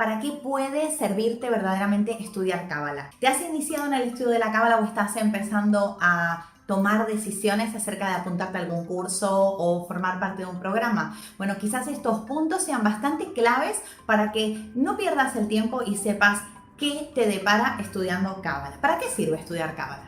para qué puede servirte verdaderamente estudiar Cábala. ¿Te has iniciado en el estudio de la Cábala o estás empezando a tomar decisiones acerca de apuntarte a algún curso o formar parte de un programa? Bueno, quizás estos puntos sean bastante claves para que no pierdas el tiempo y sepas qué te depara estudiando Cábala. ¿Para qué sirve estudiar Cábala?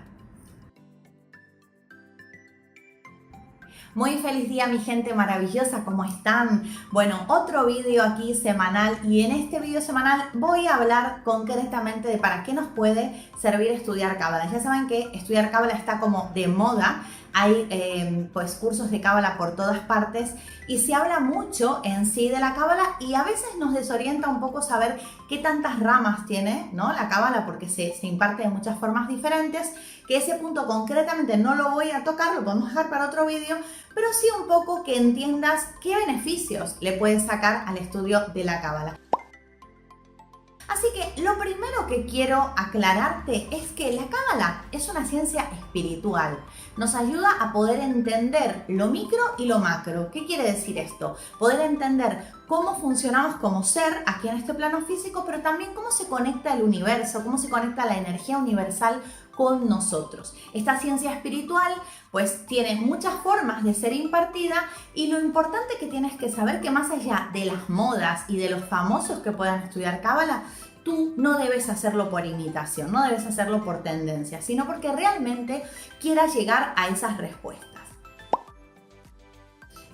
Muy feliz día, mi gente maravillosa, ¿cómo están? Bueno, otro vídeo aquí semanal, y en este vídeo semanal voy a hablar concretamente de para qué nos puede servir estudiar Cábala. Ya saben que estudiar Cábala está como de moda. Hay pues cursos de Cábala por todas partes y se habla mucho en sí de la Cábala, y a veces nos desorienta un poco saber qué tantas ramas tiene, ¿no?, la Cábala, porque se imparte de muchas formas diferentes, que ese punto concretamente no lo voy a tocar, lo podemos dejar para otro vídeo, pero sí un poco que entiendas qué beneficios le puedes sacar al estudio de la Cábala. Así que lo primero que quiero aclararte es que la Cábala es una ciencia espiritual. Nos ayuda a poder entender lo micro y lo macro. ¿Qué quiere decir esto? Poder entender cómo funcionamos como ser aquí en este plano físico, pero también cómo se conecta el universo, cómo se conecta la energía universal con nosotros. Esta ciencia espiritual pues tiene muchas formas de ser impartida, y lo importante que tienes que saber que más allá de las modas y de los famosos que puedan estudiar Cábala, tú no debes hacerlo por imitación, no debes hacerlo por tendencia, sino porque realmente quieras llegar a esas respuestas.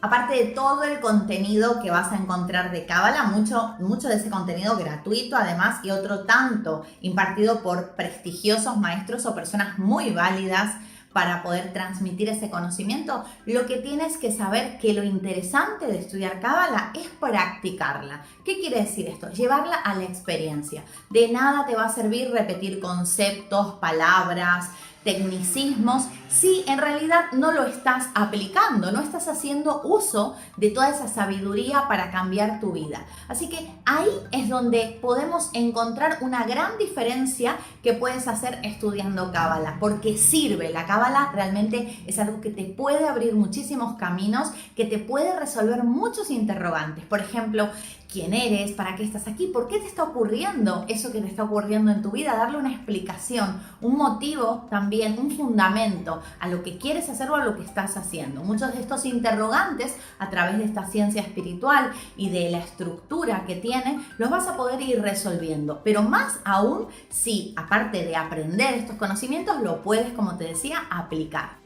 Aparte de todo el contenido que vas a encontrar de Cábala, mucho de ese contenido gratuito además, y otro tanto impartido por prestigiosos maestros o personas muy válidas para poder transmitir ese conocimiento, lo que tienes que saber que lo interesante de estudiar Cábala es practicarla. ¿Qué quiere decir esto? Llevarla a la experiencia. De nada te va a servir repetir conceptos, palabras, tecnicismos, si en realidad no lo estás aplicando, no estás haciendo uso de toda esa sabiduría para cambiar tu vida. Así que ahí es donde podemos encontrar una gran diferencia que puedes hacer estudiando Cábala, porque sirve. La Cábala realmente es algo que te puede abrir muchísimos caminos, que te puede resolver muchos interrogantes. Por ejemplo, ¿quién eres? ¿Para qué estás aquí? ¿Por qué te está ocurriendo eso que te está ocurriendo en tu vida? Darle una explicación, un motivo también, un fundamento a lo que quieres hacer o a lo que estás haciendo. Muchos de estos interrogantes, a través de esta ciencia espiritual y de la estructura que tiene, los vas a poder ir resolviendo. Pero más aún si, aparte de aprender estos conocimientos, lo puedes, como te decía, aplicar.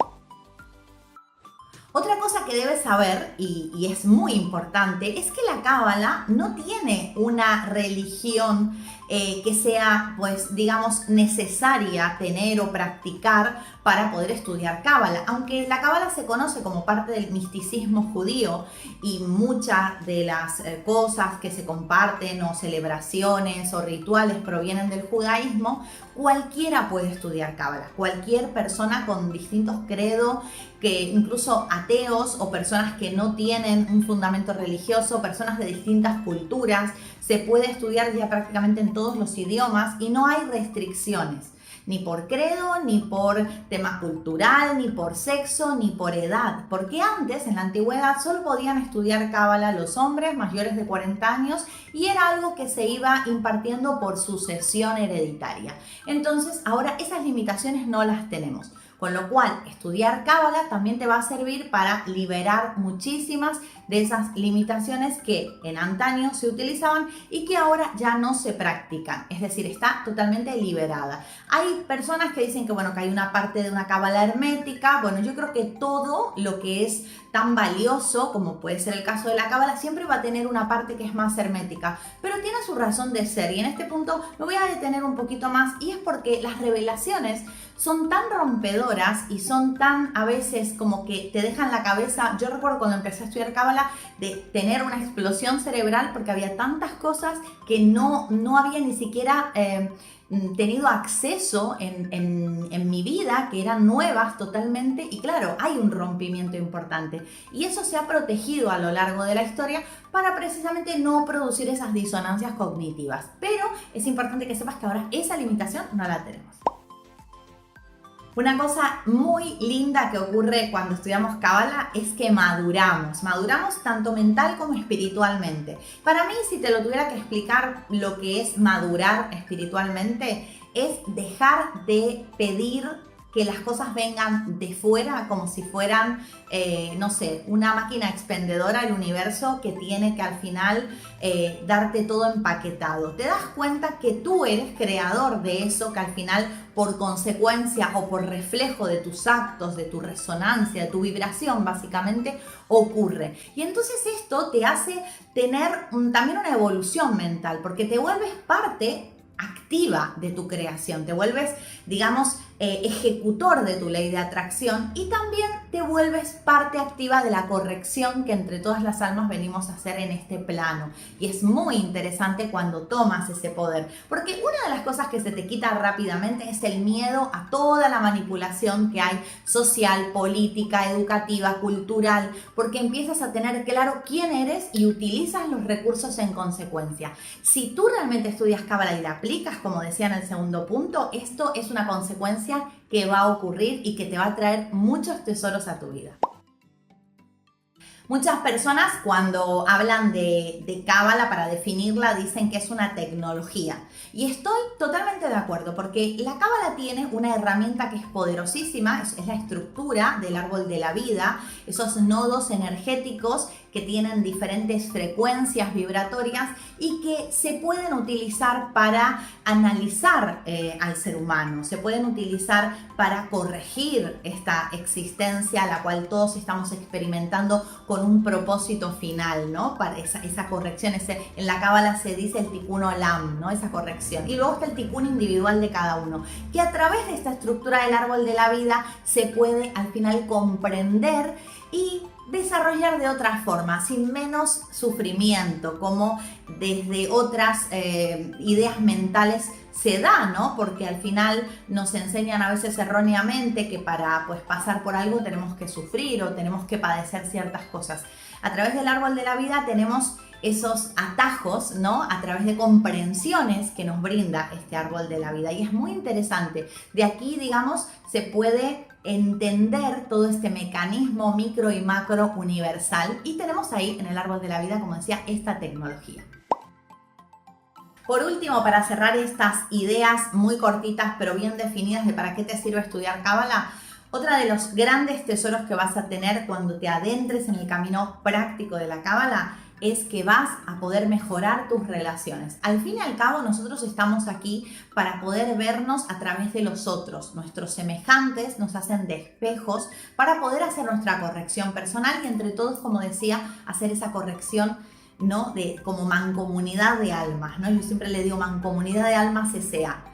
Otra cosa que debes saber, y es muy importante, es que la Cábala no tiene una religión que sea, pues, digamos, necesaria tener o practicar para poder estudiar Cábala. Aunque la Cábala se conoce como parte del misticismo judío, y muchas de las cosas que se comparten o celebraciones o rituales provienen del judaísmo, cualquiera puede estudiar Cábala. Cualquier persona con distintos credos, que incluso ateos o personas que no tienen un fundamento religioso, personas de distintas culturas, se puede estudiar ya prácticamente en todos los idiomas, y no hay restricciones, ni por credo, ni por tema cultural, ni por sexo, ni por edad. Porque antes, en la antigüedad, solo podían estudiar Cábala los hombres mayores de 40 años, y era algo que se iba impartiendo por sucesión hereditaria. Entonces, ahora esas limitaciones no las tenemos. Con lo cual, estudiar Cábala también te va a servir para liberar muchísimas de esas limitaciones que en antaño se utilizaban y que ahora ya no se practican. Es decir, está totalmente liberada. Hay personas que dicen que, bueno, que hay una parte de una Cábala hermética. Bueno, yo creo que todo lo que es tan valioso como puede ser el caso de la Cábala siempre va a tener una parte que es más hermética, pero tiene su razón de ser, y en este punto me voy a detener un poquito más, y es porque las revelaciones son tan rompedoras y son tan, a veces, como que te dejan la cabeza. Yo recuerdo cuando empecé a estudiar Cábala de tener una explosión cerebral, porque había tantas cosas que no había ni siquiera tenido acceso en mi vida, que eran nuevas totalmente, y claro, hay un rompimiento importante, y eso se ha protegido a lo largo de la historia para precisamente no producir esas disonancias cognitivas. Pero es importante que sepas que ahora esa limitación no la tenemos. Una cosa muy linda que ocurre cuando estudiamos Cábala es que maduramos tanto mental como espiritualmente. Para mí, si te lo tuviera que explicar lo que es madurar espiritualmente, es dejar de pedir que las cosas vengan de fuera como si fueran, no sé, una máquina expendedora del universo que tiene que al final darte todo empaquetado. Te das cuenta que tú eres creador de eso que al final, por consecuencia o por reflejo de tus actos, de tu resonancia, de tu vibración básicamente, ocurre. Y entonces esto te hace tener también una evolución mental, porque te vuelves parte activa de tu creación, te vuelves, digamos, ejecutor de tu ley de atracción y también te vuelves parte activa de la corrección que entre todas las almas venimos a hacer en este plano. Y es muy interesante cuando tomas ese poder, porque una de las cosas que se te quita rápidamente es el miedo a toda la manipulación que hay social, política, educativa, cultural, porque empiezas a tener claro quién eres y utilizas los recursos en consecuencia. Si tú realmente estudias Cábala y la aplicas, como decía en el segundo punto, esto es una consecuencia que va a ocurrir y que te va a traer muchos tesoros a tu vida. Muchas personas cuando hablan de Cábala para definirla dicen que es una tecnología y estoy totalmente de acuerdo porque la Cábala tiene una herramienta que es poderosísima, es la estructura del árbol de la vida, esos nodos energéticos que tienen diferentes frecuencias vibratorias y que se pueden utilizar para analizar al ser humano, se pueden utilizar para corregir esta existencia a la cual todos estamos experimentando con un propósito final, ¿no? Para esa corrección, en la Cábala se dice el tikkun olam, ¿no? Esa corrección. Y luego está el tikkun individual de cada uno, que a través de esta estructura del árbol de la vida se puede al final comprender y desarrollar de otra forma, sin menos sufrimiento, como desde otras ideas mentales se da, ¿no? Porque al final nos enseñan a veces erróneamente que para pues pasar por algo tenemos que sufrir o tenemos que padecer ciertas cosas. A través del árbol de la vida tenemos esos atajos, ¿no? A través de comprensiones que nos brinda este árbol de la vida y es muy interesante. De aquí, digamos, se puede entender todo este mecanismo micro y macro universal y tenemos ahí en el árbol de la vida, como decía, esta tecnología. Por último, para cerrar estas ideas muy cortitas pero bien definidas de para qué te sirve estudiar Cábala, otra de los grandes tesoros que vas a tener cuando te adentres en el camino práctico de la Cábala es que vas a poder mejorar tus relaciones. Al fin y al cabo, nosotros estamos aquí para poder vernos a través de los otros. Nuestros semejantes nos hacen de espejos para poder hacer nuestra corrección personal y entre todos, como decía, hacer esa corrección, ¿no? Como mancomunidad de almas, ¿no? Yo siempre le digo mancomunidad de almas S.A.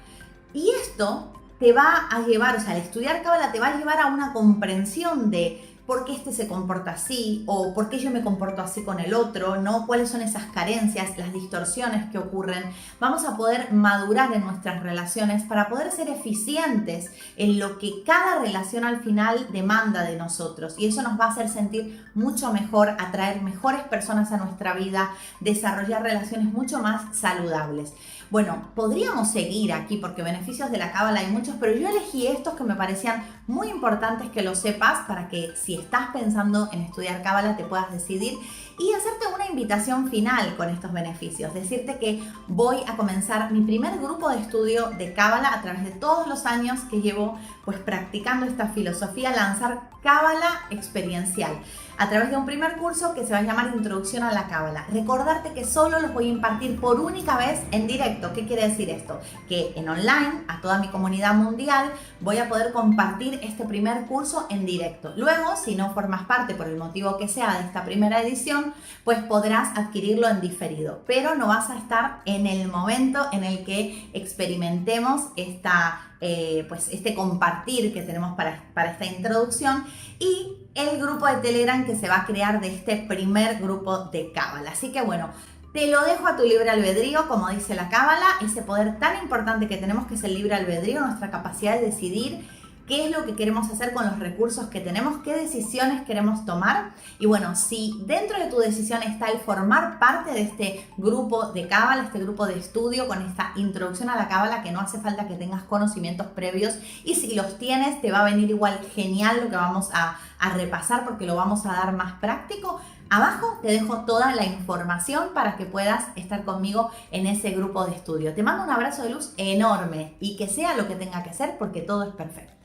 Y esto te va a llevar, o sea, el estudiar Cábala te va a llevar a una comprensión de por qué este se comporta así o por qué yo me comporto así con el otro, ¿no? Cuáles son esas carencias, las distorsiones que ocurren. Vamos a poder madurar en nuestras relaciones para poder ser eficientes en lo que cada relación al final demanda de nosotros y eso nos va a hacer sentir mucho mejor, atraer mejores personas a nuestra vida, desarrollar relaciones mucho más saludables. Bueno, podríamos seguir aquí porque beneficios de la Cábala hay muchos, pero yo elegí estos que me parecían muy importantes que lo sepas para que si estás pensando en estudiar Cábala te puedas decidir y hacerte una invitación final con estos beneficios. Decirte que voy a comenzar mi primer grupo de estudio de Cábala a través de todos los años que llevo pues practicando esta filosofía, lanzar Cábala experiencial a través de un primer curso que se va a llamar Introducción a la Cábala. Recordarte que solo los voy a impartir por única vez en directo. ¿Qué quiere decir esto? Que en online, a toda mi comunidad mundial, voy a poder compartir este primer curso en directo. Luego, si no formas parte por el motivo que sea de esta primera edición, pues podrás adquirirlo en diferido. Pero no vas a estar en el momento en el que experimentemos este compartir que tenemos para esta introducción y el grupo de Telegram que se va a crear de este primer grupo de Cábala. Así que bueno, te lo dejo a tu libre albedrío, como dice la Cábala, ese poder tan importante que tenemos que es el libre albedrío, nuestra capacidad de decidir qué es lo que queremos hacer con los recursos que tenemos, qué decisiones queremos tomar. Y bueno, si dentro de tu decisión está el formar parte de este grupo de Cábala, este grupo de estudio con esta introducción a la Cábala, que no hace falta que tengas conocimientos previos, y si los tienes te va a venir igual genial lo que vamos a repasar porque lo vamos a dar más práctico. Abajo te dejo toda la información para que puedas estar conmigo en ese grupo de estudio. Te mando un abrazo de luz enorme y que sea lo que tenga que ser porque todo es perfecto.